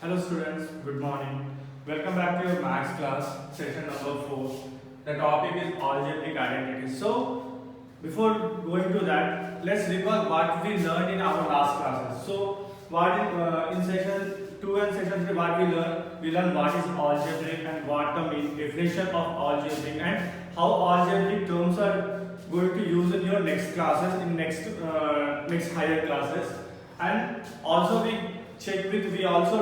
Hello students, good morning. Welcome back to your maths class, session number 4. The topic is algebraic identities. So, before going to that, let's recall what we learned in our last classes. So, in session 2 and session 3 what we learned? We learned what is algebraic and what the main definition of algebraic and how algebraic terms are going to use in your next classes, in next higher classes. And also we also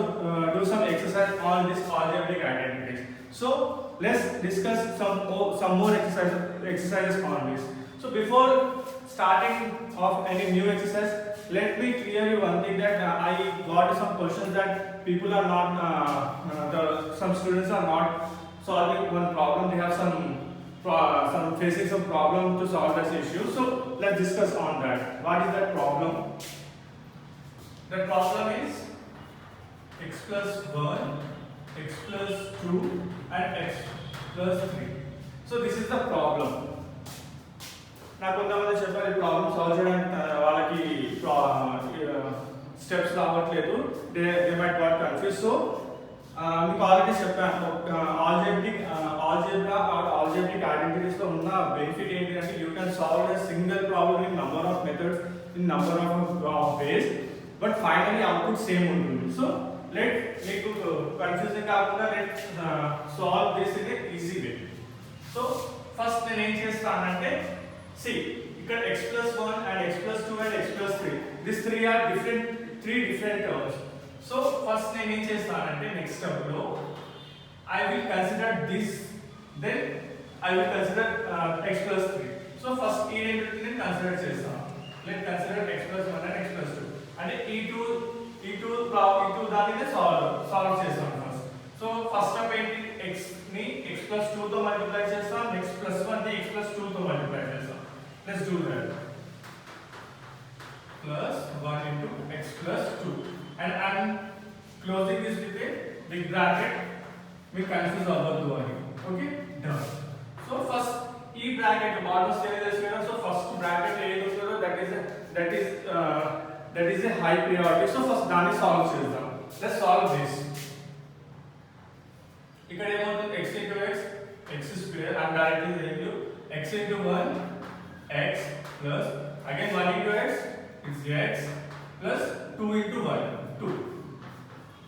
do some exercise on this algebraic identities. So let's discuss some more exercises on this. So before starting off any new exercise, let me clear you one thing that I got some questions that people are not some students are not solving one problem. They have some facing some problem to solve this issue. So let's discuss on that. What is that problem? The problem is x plus 1, x plus 2 and x plus 3. So this is the problem. నాకు కొంతమంది చెప్పారు ఈ problem solve చేయడానికి వాళ్ళకి steps రావట్లేదు, they might got confuse. So మీకు already చెప్పాను algebra identities లో ఉన్న బెనిఫిట్ ఏంటి అంటే you can solve a single problem in number of methods, in number of ways, but finally output same ఉంటుంది. సో మీకు కన్ఫ్యూజింగ్ కాకుండా let solve this in a easy way. So first నేను ఏం చేస్తానంటే ఇక్కడ x plus 1 and x plus 2 and x plus 3, these three are three different terms. So first నేను ఏం చేస్తానంటే నెక్స్ట్ స్టెప్ లో I will consider this, then I will consider x plus 3. So first ఈ రెండింటిని కన్సిడర్ చేస్తాను. Let's consider x plus 1 and x plus 2. అంటే ఈ2 దానిని solve చేస్తాం ఫస్ట్. సో ఫస్ట్ స్టెప్ ఏంటి, x ని x plus 2 తో మల్టిప్లై చేస్తాం, x plus 1 ని x plus 2 తో మల్టిప్లై చేస్తాం. Let's do that. Plus 1 into x plus 2, and I'm closing this with a big bracket. We confuse avvadu ani. Okay, done. So first e bracket bottom stay chesina. So first bracket ఏది ఉంటుందో that is a high priority. So first దాన్ని solve చేద్దాం. Let's solve this. ఇక్కడ ఏమవుతుంది, x into x square. I'm directly telling you x into 1 x plus again 1 into x is x plus 2 into 1 2,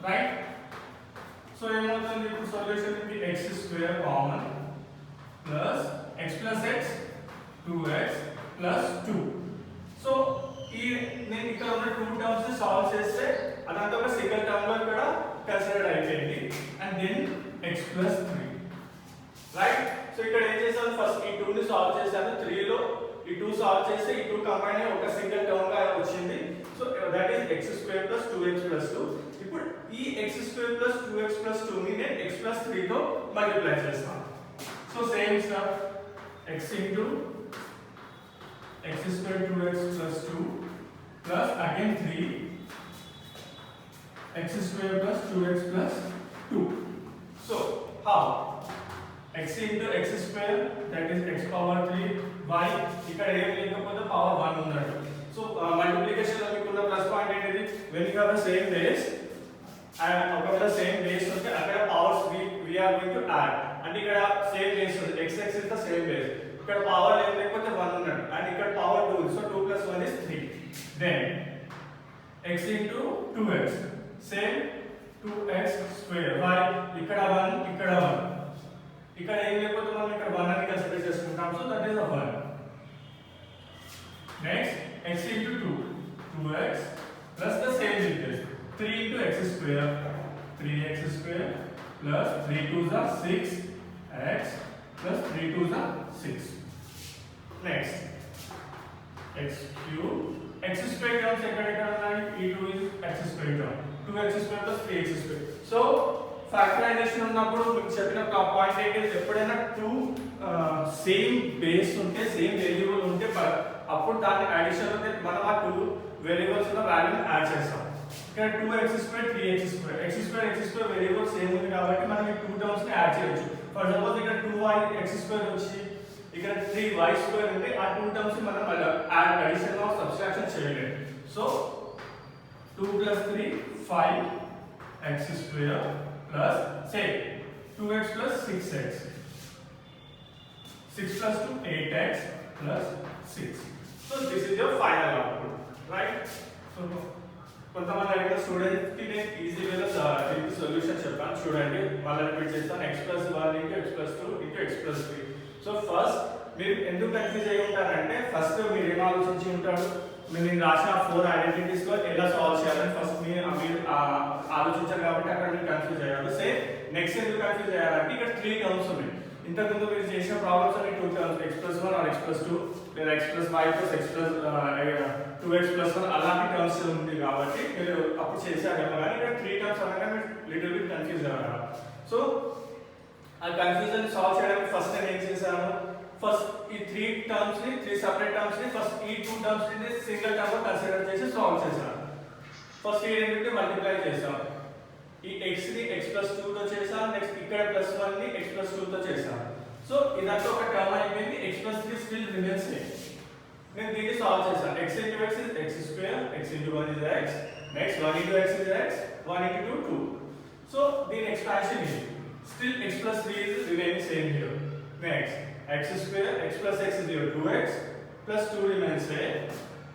right? So ఏమవుతుంది, ఇప్పుడు solution ఇది x square common plus x plus x 2x plus 2. So నేను ఇక్కడ ఉన్న 2 terms ని solve చేస్తే అదంతా ఒక సింగిల్ టర్మ్ లో ఇక్కడ కన్సిడర్ అయిపోయింది, and then x plus 3, right? So ఇక్కడ ఏం చేశాను, ఫస్ట్ ఈ 2 ని సాల్వ్ చేశాను, 3 లో ఈ 2 సాల్వ్ చేస్తే ఈ 2 కంబైన్ అయ్యి ఒక సింగిల్ టర్మ్ గా వచ్చింది. So that is x square plus 2x plus 2. ఇప్పుడు ఈ x square plus 2x plus 2 ని నేను x ప్లస్ 3 తో మల్టిప్లై చేస్తాను. So same step, x into x square 2x plus 2 plus again 3 x square plus 2x plus 2. So how x into x square, that is x power 3 by ఇక్కడ ఏం లేకపోతే power 1 ఉన్నట్టు. So multiplication లో మీకు ఉన్న plus point ఏంటిది, when you have the same base and ఒకవేళ same base ఉంటే అక్కడ powers we are going to add, అంటే ఇక్కడ సేమ్ బేస్ ఉంది, x is the same base, ఇక్కడ పవర్ ఏం లేకపోతే 1 ఉన్నట్టు, అండ్ ఇక్కడ power 2, so 2 plus 1 is 3. then x into 2x, same 2x square by ఇక్కడ 1 ఇక్కడ 1, ఇక్కడ ఏం లేకపోతే మనం ఇక్కడ 1 అని కన్సిడర్ చేసుకుంటాం. So that is 1. Next x into 2 2x plus the same equation 3 into x square 3x square plus 3 2s are 6x plus 3 2s are 6. next x cube, x square terms ఎక్కడ ఉన్నాయి, e2 is x square term, 2x square plus 3x square. So factorisation ఉన్నప్పుడు మీకు చెప్పిన point ఏంటి, ఎప్పుడైనా 2 same base ఉంటే, same variable ఉంటే అప్పుడు దాని అడిషన్ ఉంటే మనం ఆ 2 వేరియబుల్స్ ఉన్న వాల్యూని యాడ్ చేస్తాం. ఇక్కడ 2x square 3x square, x square variable same ఉంది కాబట్టి మనం ఈ 2 టర్మ్స్ ని యాడ్ చేయొచ్చు. ఫర్ సపోజ్ ఇక్కడ 2y x స్క్వేర్ వచ్చి ఇక్కడ 3y స్క్వేర్ ఉంటే ఆ 2 టర్మ్స్ ని మనం యాడ్ అడిషన్ ఆర్ సబ్ట్రాక్షన్ చేయలేము. So 2 plus 3 5 x square plus say 2x plus 6x. 6 plus 2 8x plus 6. So this is your final output, right? So కొంతమంది అడిగిన స్టూడెంట్ కి నేను ఈజీ వేలో దీనికి సొల్యూషన్ చెప్పాను చూడండి. మళ్ళీ రిపీట్ చేస్తాను. x plus 1 into x plus 2 into x plus 3. So first మీరు ఎందుకు కన్ఫ్యూజ్ అయి ఉంటారంటే ఫస్ట్ మీరు ఏం ఆలోచించి ఉంటారు, నేను రాసిన 4 ఐడెంటిటీస్ లో ఎలా సాల్వ్ చేయాలని ఫస్ట్ మీరు ఆలోచించారు కాబట్టి అక్కడ మీరు కన్ఫ్యూజ్ అయ్యారు. సే నెక్స్ట్ ఎందుకు కన్ఫ్యూజ్ అయ్యారంటే ఇక్కడ 3 టర్మ్స్ ఉన్నాయి. ఇంతకుముందు మీరు చేసిన ప్రాబ్లమ్స్ అన్ని 2 terms x plus 1 or x plus 2 లేదా x plus y plus x plus 2x plus 1 అలాంటి టర్మ్స్ ఉంది కాబట్టి మీరు అప్పుడు చేశారేమో కానీ ఇక్కడ 3 టర్మ్స్ అనగా మీరు లిటిల్ బిట్ కన్ఫ్యూజ్ అయ్యారు. సో ఆ కన్ఫ్యూజన్ సాల్వ్ చేయడానికి ఫస్ట్ నేను ఏం చేశాను, ఫస్ట్ ఈ 3 టర్మ్స్ ని 3 సెపరేట్ టర్మ్స్ ని ఫస్ట్ ఈ 2 టర్మ్స్ ని సింగిల్ టర్మ్ గా కన్సిడర్ చేసి సాల్వ్ చేశాను. ఫస్ట్ ఈ రెండింటిని మల్టిప్లై చేశాను. ఈ x ని x plus 2 తో చేశాను. నెక్స్ట్ ఇక్కడ ప్లస్ 1 ని x plus 2 తో చేశాను. సో ఇదంతా ఒక టర్మ్ అయిపోయింది. x plus 3 still remains same. నేను దీన్ని సాల్వ్ చేశాను. x into x is x square, x into 1 is x. Next 1 into x is x, 1 into 2 2. So దీని ఎక్స్పాన్షన్ ఇది. Still x plus 3 is remaining same here. Next x square, x plus x is here 2x plus 2 remains same.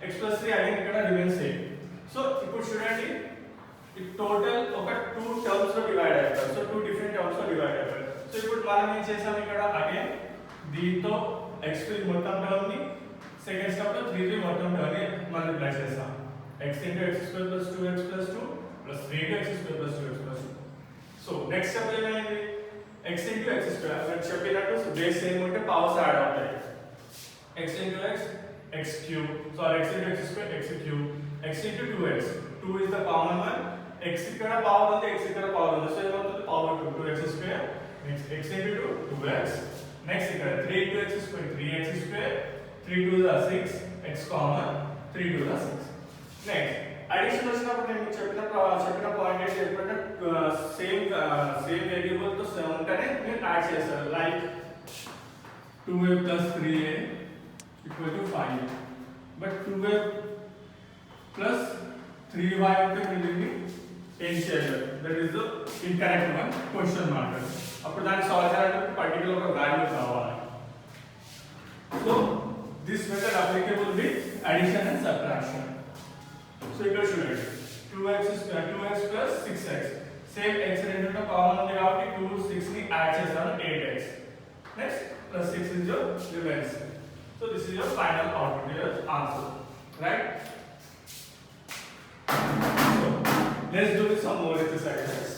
x plus 3 again ఇక్కడ remains same. So ఇప్పుడు చూడండి ఈ total ఒక 2 terms లో divide అయిపోయారు. So 2 different terms లో divide అయిపోయారు. So ఇప్పుడు మనం ఏం చేసాం ఇక్కడ అగైన్ దీంతో x3 మొత్తం టర్మ్ ని సెకండ్ స్టెప్ లో 3 మొత్తం టర్మ్ ని మల్టిప్లై చేసాం. x into x square plus 2x plus 2 plus 3x square plus 2x plus 2. So next step ఏమైంది, x into x square నేను చెప్పినట్టు బేస్ సేమ్ ఉంటే పవర్స్ యాడ్ అవుతాయి. x into x x cube, sorry x into x square x cube, x into 2x, 2 is the common one. x ఇక్కడ power ఉంది, x ఇక్కడ power ఉంది. So ఏమవుతుంది power 2 2x square, next x into 2 2x, next ఇక్కడ 3 into x square 3x square, 3 2 is 6, x common 3 2 is 6. Next addition వచ్చినప్పుడు నేను చెప్పిన point ఏంటి చెప్పంటే సేమ్ వేరియబుల్ తో ఉంటేనే మీరు యాడ్ చేస్తారు. Like 2a plus 3a equal to 5, but 2a plus 3y అంటే మీరు ఏం చేయాలి, that is the incorrect one question mark. అప్పుడు దాన్ని సాల్వ్ చేయాలంటే పర్టికులర్ ఒక వాల్యూ కావాలి. So this method applicable with addition and subtraction. So ఇక్కడ చూడండి 2x plus 6x same x రెండుతో కామన్ ఉంది కాబట్టి 2 6 ని యాడ్ చేస్తాను 8x. Next plus 6 is your remains. So this is your final output, your answer, right? So let's do some more exercises.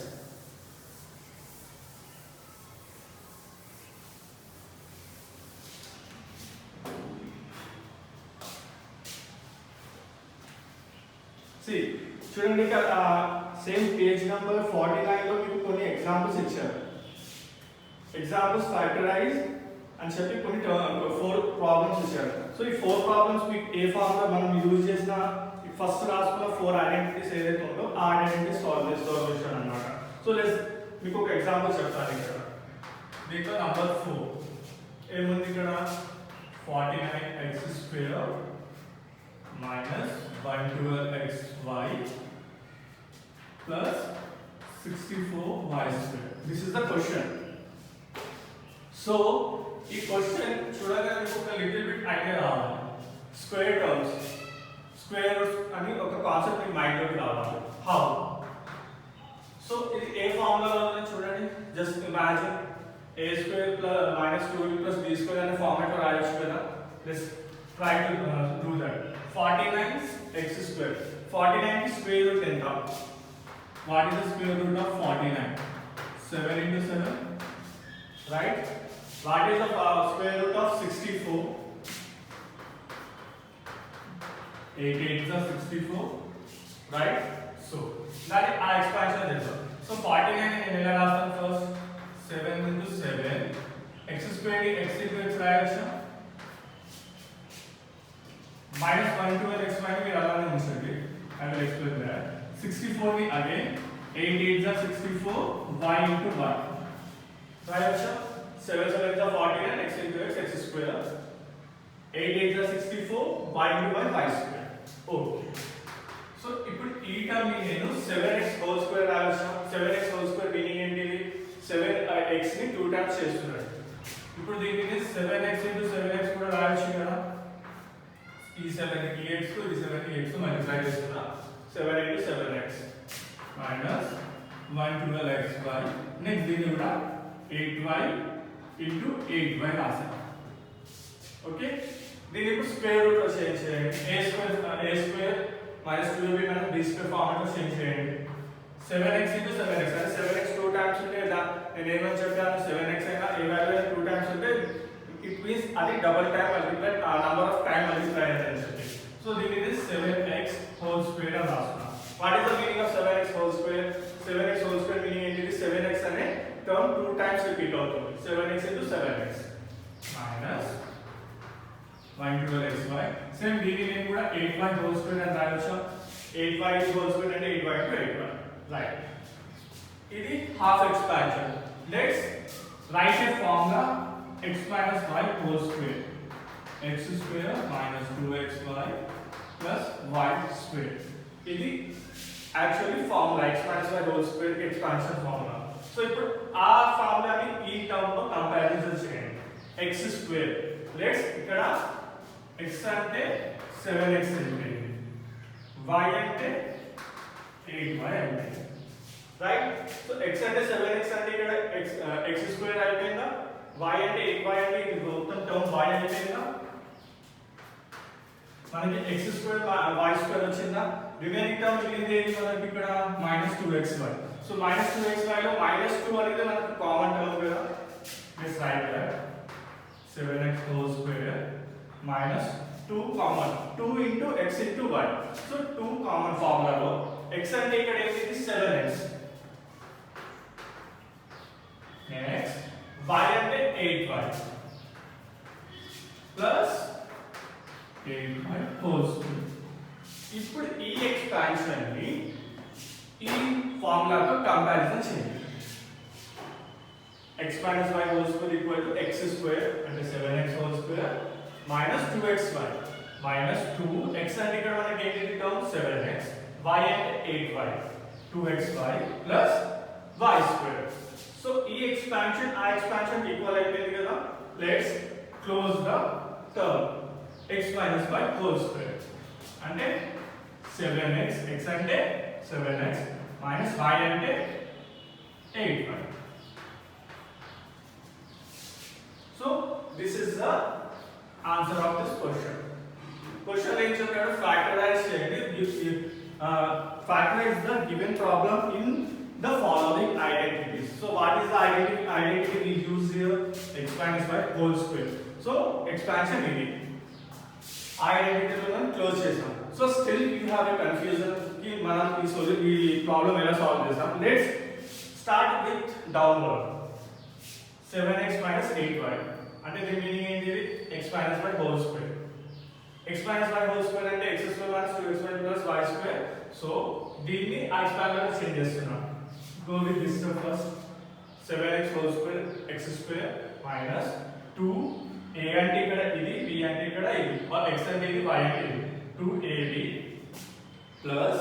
See, చూడండి ఇక్కడ same page number 49 లో మీకు కొన్ని ఎగ్జాంపుల్స్ ఇచ్చారు. ఎగ్జాంపుల్స్ ఫ్యాక్టరైజ్ అని చెప్పి కొన్ని 4 ప్రాబ్లమ్స్ ఇచ్చారు. సో ఈ 4 ప్రాబ్లమ్స్ మీకు ఏ ఫార్ములా మనం యూజ్ చేసిన ఫస్ట్ రాసుకున్న 4 ఐడెంటిటీస్ ఏదైతే ఉందో ఆ ఐడెంటిటీస్ సొల్యూషన్ అన్నమాట. సో లెట్స్ మీకు ఒక ఎగ్జాంపుల్ చెప్తాను. ఇక్కడ దీంట్లో నంబర్ 4 ఏముంది, ఇక్కడ 49x square minus 112xy plus 64y square. This is the question. So ఈ క్వశ్చన్ చూడగానే మీకు ఒక లిటిల్ బిట్ ఐడియా రావాలి. స్క్వేర్ టర్మ్స్, స్క్వేర్ రూట్స్ అని ఒక కాన్సెప్ట్ మీ మైండ్ లోకి రావాలి. హౌ? సో ఇది ఏ ఫార్ములాలో ఉందో చూడండి. Just imagine a square plus minus 2b plus b square అనే ఫార్మాట్ లో రాయొచ్చు కదా. Let's try to do that. 49x square, 49 కి స్క్వేర్ రూట్ ఎంత? What is the square root of 49? 7 into 7, right? What is the square root of 64? 8 8 is 64, right? So that is our expansion result. So 49 in ఎలా రాస్తాం? First 7 into 7 x square ని x into x రాయొచ్చు. minus 1 to x y మీరు అలానే ఉంచండి. I will explain that. 64 ని again 8 8 is 64, y into y రాయొచ్చు. 7 7 is 49, x into x, x square. 8 8 is 64, y into y, y square. Okay. So ఇప్పుడు ఈ term ని నేను 7x whole square రాయొచ్చు. 7x హోల్ స్క్వేర్ మీనింగ్ ఏంటిది 7x ని 2 times చేస్తున్నాడు ఇప్పుడు దీనిని 7x into 7x కూడా రాయొచ్చు కదా ఈ 7 కి x ఈ 7 కి x మల్టిప్లై చేస్తున్నా 7 into 7x minus 112xy next దీన్ని కూడా 8y into 8y రాసాను ఓకే దీని ఇప్పుడు స్క్వేర్ రూట్ లో చేంజ్ చేయండి a square minus 2ab minus b square format లో చేంజ్ చేయండి 7x into 7x అంటే 7x 2 టైమ్స్ ఉంటే నేను ఏమని చెప్పాను 7x అయినా ఏ వాల్యూ 2 టైమ్స్ ఉంటే ఇట్ మీన్స్ అది డబుల్ టైం మల్టిప్లై ఆ నంబర్ ఆఫ్ టైం మల్టిప్లై అని చెప్పి సో దీని ఇది 7x హోల్ స్క్వేర్ అని రాస్తున్నా what is the meaning of 7x whole square 7x whole square meaning ఏంటిది 7x అనే టర్మ్ 2 టైమ్స్ రిపీట్ అవుతుంది 7x into 7x minus 112xy same దీని నేను కూడా 8y హోల్ స్క్వేర్ అని రాయొచ్చు 8y హోల్ స్క్వేర్ అంటే 8y into 8y రైట్ ఇది half expansion let's write A formula x minus y whole square x square minus 2xy plus y square ఇది actually formula x minus y whole square కి expansion formula so ఇప్పుడు ఆ ఫార్ములాని ఈ term లో comparison చేయండి x square let's ఇక్కడ x అంటే 7x అయిపోయింది y అంటే 8y అయిపోయింది రైట్ సో x అంటే 7x అంటే ఇక్కడ x square అయిపోయిందా y అంటే 8y అంటే ఇది మొత్తం టర్మ్ y అయిపోయిందా మనకి x square y square వచ్చిందా రిమైనింగ్ టర్మ్ మిగిలింది ఏంటి మనకి ఇక్కడ -2xy సో -2xy లో -2 అనేది మనకి కామన్ టర్మ్ కదా let's write that 7x whole square minus 2 common 2 into x into y so 2 common ఫార్ములాలో x అంటే ఇక్కడ ఏంటి 7x నెక్స్ట్ y అంటే 8y plus 8y whole square ఇప్పుడు ఈ ఎక్స్పాన్షన్ ని ఈ ఫార్ములాతో కంపారిజన్ చేయండి x minus y whole square equal to x square అంటే 7x whole square minus 2xy minus 2 x అంటే ఇక్కడ మనకి ఏంటి టర్మ్ 7x y అంటే 8y 2xy plus y square so ఈ ఎక్స్పాన్షన్ ఆ ఎక్స్పాన్షన్ ఈక్వల్ అయిపోయింది కదా let's close the term x minus y whole square అంటే 7x x అంటే 7x minus y అంటే 8y so this is the answer of this question ఏం చెప్పాడు factorize చేయండి factorize the given problem in the following identities so what is the identity we use here x minus y whole square so expansion meaning identity లో close చేసాం so still you have a confusion ki మనం ఈ problem ఎలా solve చేసాం let's start with downward 7x minus 8y అంటే దీని meaning ఏంటి x minus y whole square x minus y whole square అంటే x square minus 2xy plus y square so దీన్ని ఆ ఎక్స్పాండ్ లో చేంజ్ చేస్తున్నాం go with this step first 7x whole square x square minus 2 a అంటే ఇక్కడ ఇది b అంటే ఇక్కడ ఇది x అంటే ఇది y అంటే ఇది 2ab plus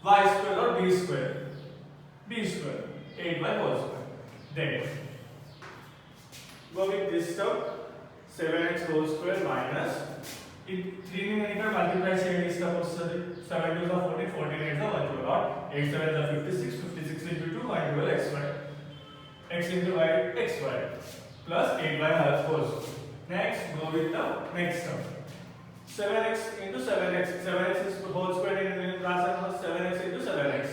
y square or b square 8y whole square then go with this step 7x whole square minus దీన్ని నేను ఇక్కడ మల్టిప్లై చేయండి స్టెప్ వస్తుంది 7 2 14 14 8 112 8 7 56 56 into 2 112xy x into y xy plus 8y whole square next go with the next term 7x into 7x 7x is whole square in class 7x into 7x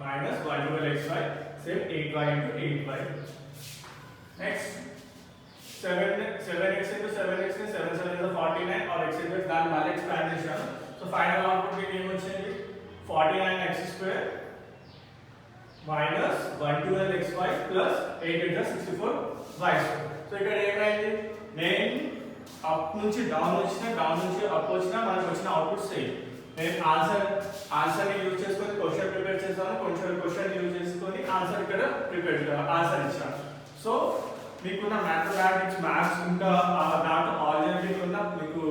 minus 112xy same 8y into 8y next 7x into 7x is 7 7 is 49 or x into దాని మళ్ళీ expand చేశాను so final output మీకు ఏం వచ్చింది 49x square minus 112xy plus 8 into 64y square so ఇక్కడ ఏమైంది నేను up నుంచి డౌన్ వచ్చినా డౌన్ నుంచి అప్ వచ్చినా మనకు వచ్చిన అవుట్పుట్ సేమ్ నేను ఆన్సర్ ని యూజ్ చేసుకొని క్వశ్చన్ ప్రిపేర్ చేస్తాను క్వశ్చన్ యూజ్ చేసుకొని ఆన్సర్ ఇక్కడ ఆన్సర్ ఇచ్చాను సో మీకున్న మ్యాథమెటిక్స్ మ్యాథ్స్ ఇంకా దాంట్లో ఆల్జీబ్రా ఉన్న మీకు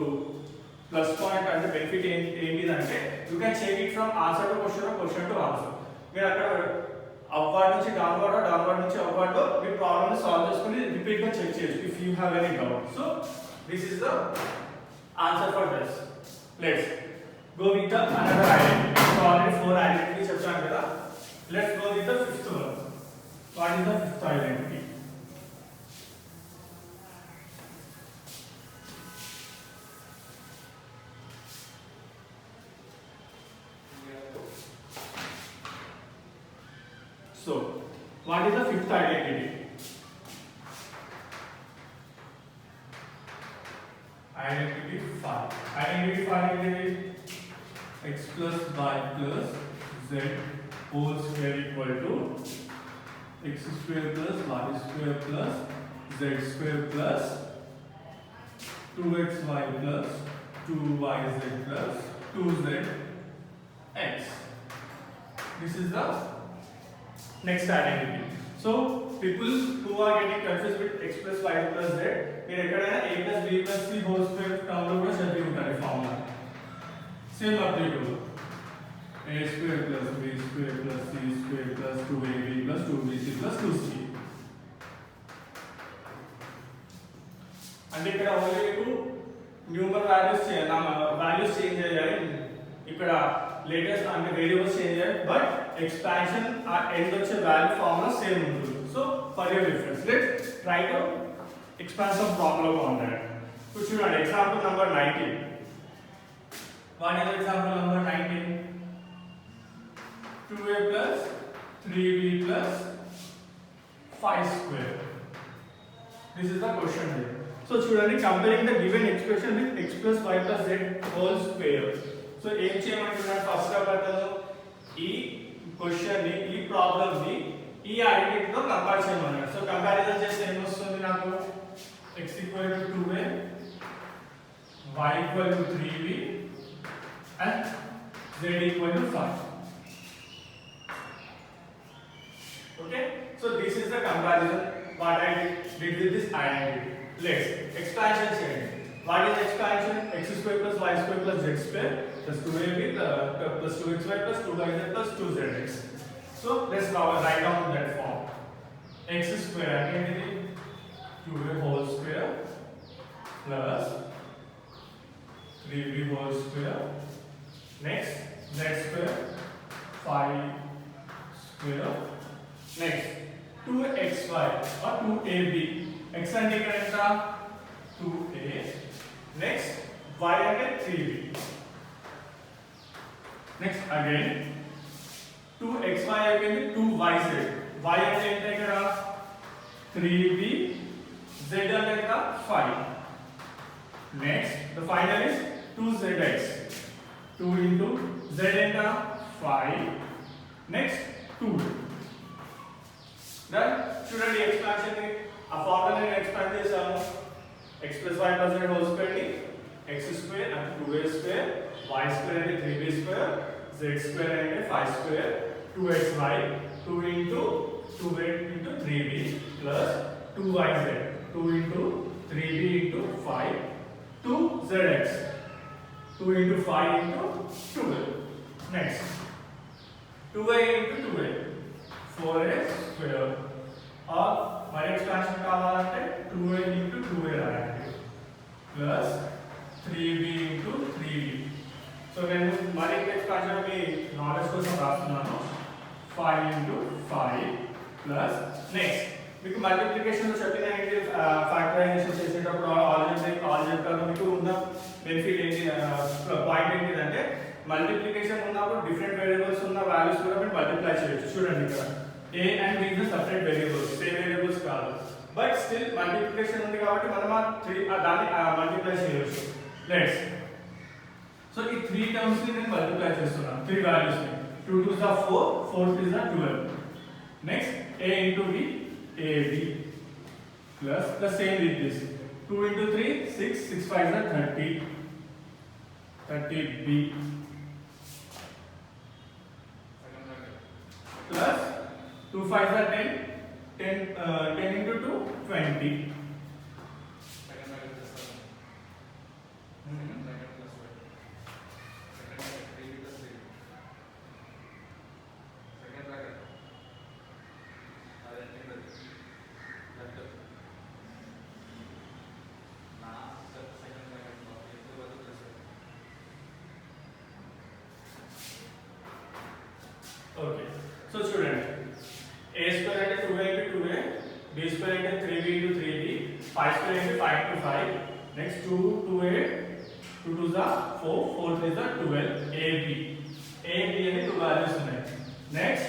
ప్లస్ పాయింట్ అంటే బెనిఫిట్ ఏంటిదంటే you can check it from answer to question to answer మీరు అక్కడ అప్వర్డ్ నుంచి డౌన్వర్డ్ డౌన్వర్డ్ నుంచి అప్వర్డ్ మీ ప్రాబ్లమ్ సాల్వ్ చేసుకొని రిపీట్ గా చెక్ చేయొచ్చు if you have any doubt. So this is the answer for this. Let's go with the another identity. So already 4 identities చెప్తాను కదా. Let's go with the fifth one. What is the fifth identity? So what is the fifth identity? Identity 5. Identity 5 is x plus y plus z whole square equal to x square plus y square plus z square plus 2xy plus 2yz plus 2zx. This is the next identity. So people who are getting confused with x plus y plus z, మీరు ఎక్కడైనా a plus b plus c whole square term లో కూడా చదివి ఉంటారు formula. Same apply to a square plus b square plus c square plus 2ab plus 2bc plus 2c. అంటే ఇక్కడ only మీకు numeral values change అయ్యాయి, ఇక్కడ లేటెస్ట్ అంటే వేరియబుల్స్ చేంజ్ అయ్యాయి, బట్ ఎక్స్పాన్షన్ ఆ ఎండ్ వచ్చే వాల్యూ ఫార్ములా సేమ్ ఉంటుంది. So for your reference let's try to expand some formula on that. So చూడండి example number 19. What is example number 19? 2a plus 3b plus 5 square. This is the question here. So చూడండి comparing the given expression with x plus y plus z whole square. So ఏం చేయమంటున్నాడు first of all ఈ question ని ఈ problem ని ఈ identity తో compare చేయమన్నాడు. సో కంపారిజన్ చేస్తే ఏం వస్తుంది నాకు x equal to 2a, y equal to 3b and z equal to 5. Okay, so this is the comparison what I did with this identity. Let's expansion change. What is expansion? X square plus y square plus z square plus 2ab plus 2xy plus 2yz plus 2zx. So let's now write down that form. X square identity 2a whole square plus 3b whole square. Next z square 5 square. Next 2xy or 2ab. X and ఇక్కడ ఎంత 2a. Next y అంటే 3b. Next again 2xy again 2yz. y అంటే ఎంత ఇక్కడ 3b. Z and 5. Next, the final is 2zx. 2 into z and 5. Next, 2. Then, student expansion a formula in expand this x plus y plus z whole square ni x square and 2a square, y square and 3b square, z square and 5 square, 2xy, 2 into 2a into 3b plus 2yz. 2 into 3b into 5 2zx. 2 into 5 into 12. Next 2a into 2a 4a square or మరి expansion కావాలంటే 2a into 2a రాయండి plus 3b into 3b. So నేను మరి expansion మీ knowledge కోసం రాస్తున్నాను 5 into 5 plus next మీకు multiplication లో చెప్పిన ఏంటి ఫ్యాక్టరైజేషన్ చేసేటప్పుడు ఆల్జీబ్రా మీకు ఉన్న బెనిఫిట్ ఏంటి పాయింట్ ఏంటిదంటే మల్టిప్లికేషన్ ఉన్నప్పుడు డిఫరెంట్ వేరియబుల్స్ ఉన్న వాల్యూస్ కూడా మీరు మల్టిప్లై చేయొచ్చు. చూడండి ఇక్కడ a and b is separate variables, same variables కాదు, బట్ స్టిల్ మల్టిప్లికేషన్ ఉంది కాబట్టి మనం దాన్ని మల్టిప్లై చేయొచ్చు. లెట్స్ సో ఈ 3 టర్మ్స్ ని నేను మల్టిప్లై చేస్తున్నాను, 3 వాల్యూస్ ని. 2 2 is 4, 4 is 12. Next a into b ab plus the same with this 2 into 3 6 6 5 is 30 30b plus 2 5 is 10 into 2 20 second into 3b, 5 square into 5 into 5. Next 2, 2a, 2 2s are 4, 4 3s are 12, ab. ab and 2 values ఉన్నాయి. Next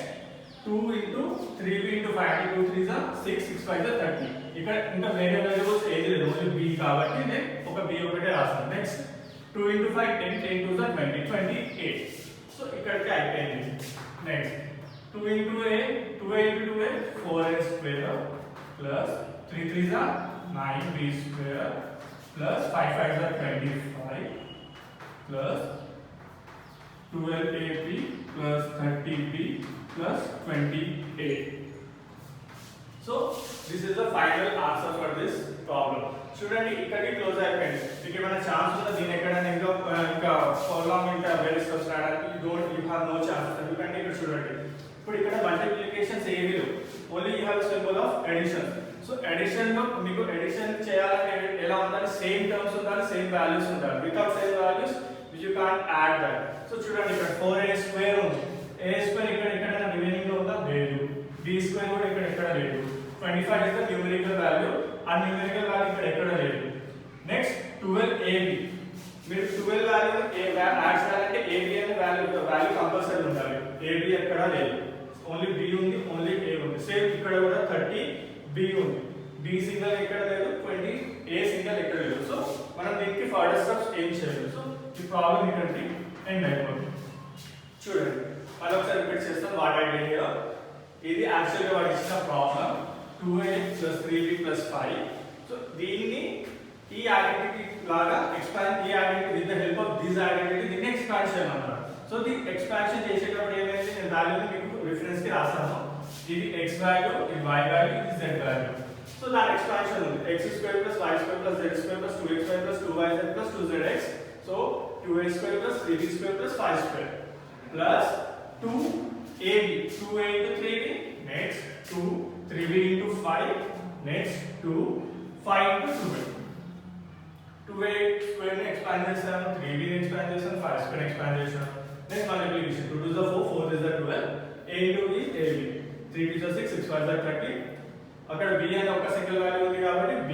2 into 3b into 5 into 2 3s are 6, 6 5s are 30. ఇక్కడ ఇంకా వేరే variables ఏది లేదు, only b కాబట్టి నేను ఒక b ఒకటే రాస్తాను. Next 2 into 5 10, 10 2s are 20, 28. So ఇక్కడికి అయిపోయింది. Next 2 into a, 2a into 2a 4a square plus 3 3s are 9b square plus 5 5s are 25 plus 12ab plus 30b plus 28. So this is the final answer for this problem. చూడండి ఇక్కడికి close అయిపోయింది. మీకు ఏమైనా chance ఉందా దీని ఎక్కడైనా ఇంకా formula ఇంకా వేరియస్ క్వశ్చన్ రాయడానికి? You have no chance. ఎందుకంటే ఇక్కడ చూడండి ఇప్పుడు ఇక్కడ మల్టిప్లికేషన్స్ ఏవి లేవు, only you have symbol of addition. So addition లో మీకు అడిషన్ చేయాలంటే ఎలా ఉండాలి? సేమ్ టర్మ్స్ ఉండాలి, సేమ్ వాల్యూస్ ఉండాలి. Without same values you can't add that. So చూడండి ఇక్కడ 4a స్క్వేర్ ఉంది, a స్క్వేర్ ఇక్కడ ఎక్కడైనా రిమైనింగ్ లో ఉందా? లేదు. b స్క్వేర్ కూడా ఇక్కడ ఎక్కడ లేదు. 25 ఇస్ ద న్యూమరికల్ వాల్యూ, ఆ న్యూమరికల్ వాల్యూ ఇక్కడ ఎక్కడ లేదు. నెక్స్ట్ 12ab, మీరు 12 వాల్యూ యాడ్ చేయాలంటే ab అనే వాల్యూ కంపల్సరీ ఉండాలి. ab ఎక్కడ లేదు, ఓన్లీ b ఉంది, ఓన్లీ a ఉంది. సేమ్ ఇక్కడ కూడా 30 b ఉంది, b సింగల్ ఎక్కడ లేదు, 20 a సింగల్ ఎక్కడ లేదు. సో మనం దీనికి ఫర్దర్ స్టెప్స్ ఏం చేయలేదు. సో ఈ ప్రాబ్లం ఇక్కడికి ఎండ్ అయిపోతుంది. చూడండి మళ్ళీ ఒకసారి రిపీట్ చేస్తాం వాట్ ఐ డిడ్ హియర్. ఇది యాక్చువల్గా వాడు ఇచ్చిన problem 2a plus 3b plus 5. So దీన్ని ఈ ఐడెంటిటీ లాగా ఎక్స్పాండ్, ఈ identity with the help of this identity దీన్ని ఎక్స్పాండ్ చేయమన్నారు. సో ది ఎక్స్పాన్షన్ చేసేటప్పుడు ఏమైంది, నేను వాల్యూని మీకు రిఫరెన్స్ కి రాస్తాను. ఇది x వాల్యూ, ఇది y వాల్యూ, ఇది z వాల్యూ. సో దాని ఎక్స్పాన్షన్ ఉంది x square plus y square plus z square plus 2x plus 2yz plus 2zx. So 2a square plus 3b square plus 5 square plus 2ab, 2a into 3b, next 2 3b into 5, next 2 5 into 2b. 2a square ని expand చేస్తాను, 3b ని expand చేస్తాను, 5 square expand చేస్తాను. Next multiplication 2 2 is 4, 4 is 12, a into b, ab, 3 2 is 6, 6 5 is 30. అక్కడ b అనే ఒక single value ఉంది కాబట్టి b,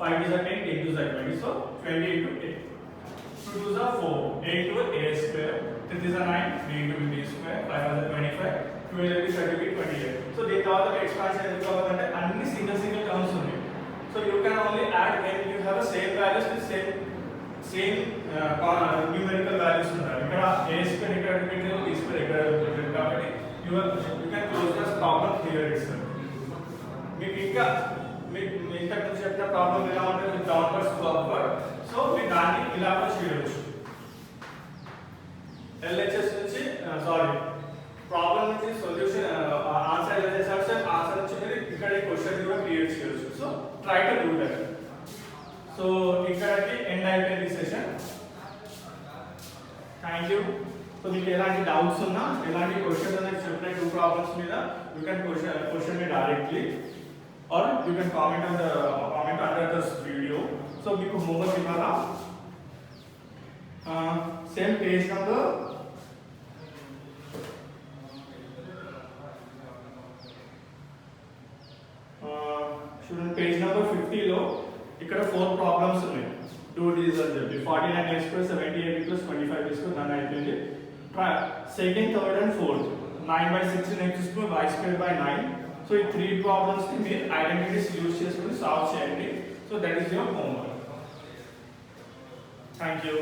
5 is 10, 10 2 is 20, so 20 into 8. 2 2 is 4, a into a square, 3 is 9, b into b square, 5 is 25, 12 is 30, 28. So దీని తర్వాత expansion ఎందుకు అవ్వదంటే అన్ని single terms ఉన్నాయి. So you can only add when you have a same values with same numerical values ఉండాలి. ఇక్కడ a square ఇక్కడ repeated, b square ఇక్కడ repeated కాబట్టి you can close this problem here itself. మీకు ఇంకా ఇంతకు ముందు చెప్పిన ప్రాబ్లం ఎలా ఉంటుంది, డౌన్వర్డ్స్ టు అప్వర్డ్. సో మీరు దాన్ని ఇలా కూడా చేయవచ్చు. ఎల్హెచ్ఎస్ నుంచి ప్రాబ్లం నుంచి సొల్యూషన్ ఆన్సర్ ఎలా చేస్తారు సార్, ఆన్సర్ నుంచి మీరు ఇక్కడ ఈ క్వశ్చన్ కూడా క్రియేట్ చేయవచ్చు. So try to do that. So ఇక్కడికి ఎండ్ అయిపోయింది సెషన్. Thank you. సో మీకు ఎలాంటి డౌట్స్ ఉన్నా, ఎలాంటి క్వశ్చన్ అనేది చెప్పిన 2 ప్రాబ్లమ్స్ మీద you can question me directly or you can comment under this video. So మీకు homework ఇవ్వాలా, సేమ్ పేజ్ నంబర్ చూడండి, పేజ్ నంబర్ 50 లో ఇక్కడ 4 ప్రాబ్లమ్స్ ఉన్నాయి. 2D's అని చెప్పి 49a square 70ab plus 25b square దాని అయిపోయింది. Second, third and fourth 9/16 x square y square by 9. So ఈ 3 ప్రాబ్లమ్స్ ని మీరు ఐడెంటిటీస్ యూజ్ చేసుకొని సాల్వ్ చేయండి. So that is your homework. Thank you.